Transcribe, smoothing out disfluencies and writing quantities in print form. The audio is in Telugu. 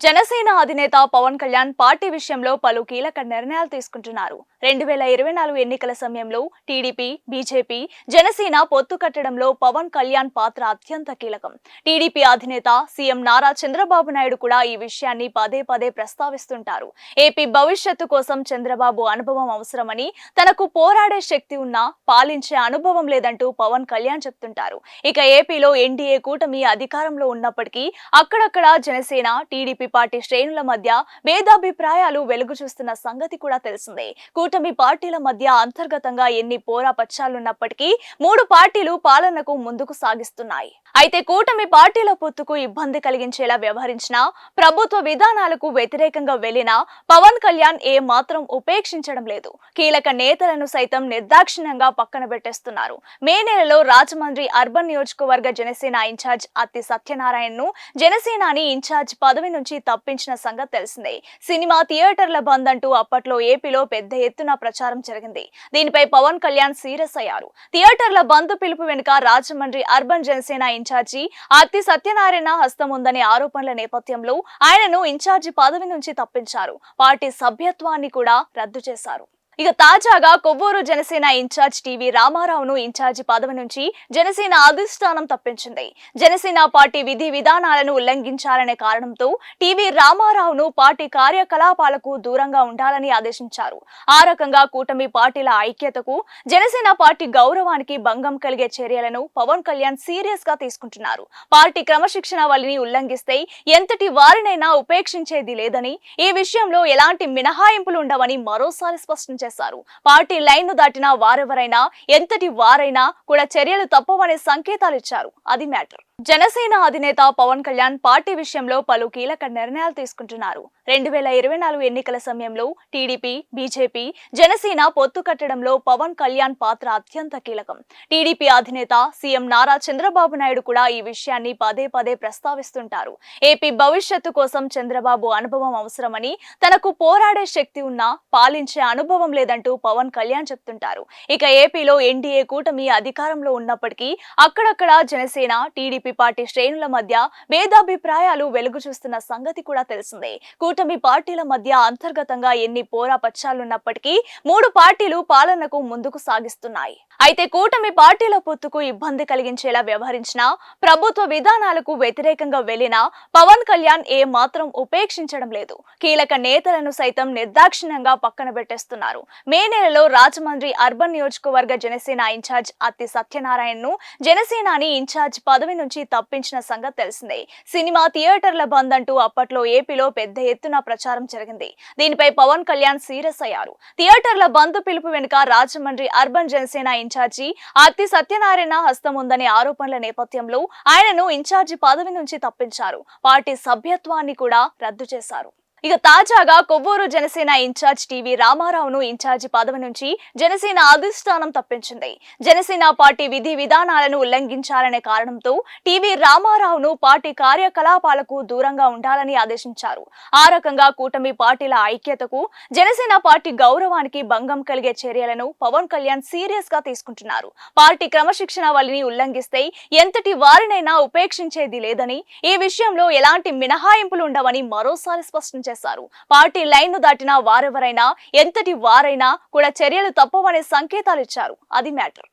జనసేన అధినేత పవన్ కళ్యాణ్ పార్టీ విషయంలో పలు కీలక నిర్ణయాలు తీసుకుంటున్నారు. 2024 ఎన్నికల సమయంలో టీడీపీ, బీజేపీ, జనసేన పొత్తు కట్టడంలో పవన్ కళ్యాణ్ పాత్ర అత్యంత కీలకం. టీడీపీ అధినేత సీఎం నారా చంద్రబాబు నాయుడు కూడా ఈ విషయాన్ని పదే పదే ప్రస్తావిస్తుంటారు. ఏపీ భవిష్యత్తు కోసం చంద్రబాబు అనుభవం అవసరమని, తనకు పోరాడే శక్తి ఉన్నా పాలించే అనుభవం లేదంటూ పవన్ కళ్యాణ్ చెప్తుంటారు. ఇక ఏపీలో ఎన్డీఏ కూటమి అధికారంలో ఉన్నప్పటికీ అక్కడక్కడ జనసేన, టీడీపీ పార్టీ శ్రేణుల మధ్య భేదాభిప్రాయాలు వెలుగు చూస్తున్న సంగతి కూడా తెలిసిందే. కూటమి పార్టీల మధ్య అంతర్గతంగా ఎన్ని పోరాపచ్చాలున్నప్పటికీ మూడు పార్టీలు పాలనకు ముందుకు సాగిస్తున్నాయి. అయితే కూటమి పార్టీల పొత్తుకు ఇబ్బంది కలిగించేలా వ్యవహరించిన, ప్రభుత్వ విధానాలకు వ్యతిరేకంగా వెళ్లిన పవన్ కళ్యాణ్ ఏ మాత్రం ఉపేక్షించడం లేదు. కీలక నేతలను సైతం నిర్దాక్షిణ్యంగా పక్కన పెట్టేస్తున్నారు. మే నెలలో రాజమండ్రి అర్బన్ నియోజకవర్గ జనసేన ఇన్ఛార్జ్ అత్తి సత్యనారాయణను జనసేనాని ఇన్ఛార్జ్ పదవి నుంచి తప్పించిన సంగతి తెలిసిందే. సినిమా థియేటర్ల బంద్ అంటూ అప్పట్లో ఏపీలో పెద్ద ఎత్తున ప్రచారం జరిగింది. దీనిపై పవన్ కళ్యాణ్ సీరియస్ అయ్యారు. థియేటర్ల బంద్ పిలుపు వెనుక రాజమండ్రి అర్బన్ జనసేన ఇన్ఛార్జి అత్తి సత్యనారాయణ హస్తం ఉందనే ఆరోపణల నేపథ్యంలో ఆయనను ఇన్ఛార్జి పదవి నుంచి తప్పించారు. పార్టీ సభ్యత్వాన్ని కూడా రద్దు చేశారు. ఇక తాజాగా కొవ్వూరు జనసేన ఇన్ఛార్జ్ టీవీ రామారావును ఇన్ఛార్జి పదవి నుంచి జనసేన అధిష్టానం తప్పించింది. జనసేన పార్టీ విధి విధానాలను ఉల్లంఘించాలనే కారణంతో టీవీ రామారావును పార్టీ కార్యకలాపాలకు దూరంగా ఉండాలని ఆదేశించారు. ఆ రకంగా కూటమి పార్టీల ఐక్యతకు, జనసేన పార్టీ గౌరవానికి భంగం కలిగే చర్యలను పవన్ కళ్యాణ్ సీరియస్ గా తీసుకుంటున్నారు. పార్టీ క్రమశిక్షణ వల్లిని ఉల్లంఘిస్తే ఎంతటి వారినైనా ఉపేక్షించేది లేదని, ఈ విషయంలో ఎలాంటి మినహాయింపులు ఉండవని మరోసారి స్పష్టం చేశారు. పార్టీ లైన్ ను దాటిన వారెవరైనా, ఎంతటి వారైనా కూడా చర్యలు తప్పవనే సంకేతాలు ఇచ్చారు. అది మ్యాటర్. జనసేన అధినేత పవన్ కళ్యాణ్ పార్టీ విషయంలో పలు కీలక నిర్ణయాలు తీసుకుంటున్నారు. 2024 ఎన్నికల సమయంలో టీడీపీ, బీజేపీ, జనసేన పొత్తు కట్టడంలో పవన్ కళ్యాణ్ పాత్ర అత్యంత కీలకం. టీడీపీ అధినేత సీఎం నారా చంద్రబాబు నాయుడు కూడా ఈ విషయాన్ని పదే పదే ప్రస్తావిస్తుంటారు. ఏపీ భవిష్యత్తు కోసం చంద్రబాబు అనుభవం అవసరమని, తనకు పోరాడే శక్తి ఉన్నా పాలించే అనుభవం లేదంటూ పవన్ కళ్యాణ్ చెప్తుంటారు. ఇక ఏపీలో ఎన్డీఏ కూటమి అధికారంలో ఉన్నప్పటికీ అక్కడక్కడ జనసేన, టీడీపీ పార్టీ శ్రేణుల మధ్య భేదాభిప్రాయాలు వెలుగు చూస్తున్న సంగతి కూడా తెలిసిందే. కూటమి పార్టీల మధ్య అంతర్గతంగా ఎన్ని పోరాపచ్చాలున్నప్పటికీ మూడు పార్టీలు పాలనకు ముందుకు సాగిస్తున్నాయి. అయితే కూటమి పార్టీల పొత్తుకు ఇబ్బంది కలిగించేలా వ్యవహరించిన, ప్రభుత్వ విధానాలకు వ్యతిరేకంగా వెళ్లిన పవన్ కళ్యాణ్ ఏ మాత్రం ఉపేక్షించడం లేదు. కీలక నేతలను సైతం నిర్దాక్షిణ్యంగా పక్కన పెట్టేస్తున్నారు. మే నెలలో రాజమండ్రి అర్బన్ నియోజకవర్గ జనసేన ఇన్ఛార్జ్ అత్తి సత్యనారాయణను జనసేనాని ఇన్ఛార్జ్ పదవి నుంచి తప్పించిన సంగతి తెలిసిందే. సినిమా థియేటర్ల బంద్ అంటూ అప్పట్లో ఏపీలో పెద్ద ఎత్తున ప్రచారం జరిగింది. దీనిపై పవన్ కళ్యాణ్ సీరియస్ అయ్యారు. థియేటర్ల బంద్ పిలుపు వెనుక రాజమండ్రి అర్బన్ జనసేన ఇన్ఛార్జి అత్తి సత్యనారాయణ హస్తం ఉందనే ఆరోపణల నేపథ్యంలో ఆయనను ఇన్ఛార్జి పదవి నుంచి తప్పించారు. పార్టీ సభ్యత్వాన్ని కూడా రద్దు చేశారు. ఇక తాజాగా కొవ్వూరు జనసేన ఇన్ఛార్జ్ టీవీ రామారావును ఇన్ఛార్జి పదవి నుంచి జనసేన అధిష్టానం తప్పించింది. జనసేన పార్టీ విధి విధానాలను ఉల్లంఘించాలనే కారణంతో టీవీ రామారావును పార్టీ కార్యకలాపాలకు దూరంగా ఉండాలని ఆదేశించారు. ఆ రకంగా కూటమి పార్టీల ఐక్యతకు, జనసేన పార్టీ గౌరవానికి భంగం కలిగే చర్యలను పవన్ కళ్యాణ్ సీరియస్ గా తీసుకుంటున్నారు. పార్టీ క్రమశిక్షణ వల్లిని ఉల్లంఘిస్తే ఎంతటి వారినైనా ఉపేక్షించేది లేదని, ఈ విషయంలో ఎలాంటి మినహాయింపులు ఉండవని మరోసారి స్పష్టం చేశారు. పార్టీ లైన్ ను దాటిన వారెవరైనా, ఎంతటి వారైనా కూడా చర్యలు తప్పవనే సంకేతాలు ఇచ్చారు. అది మ్యాటర్.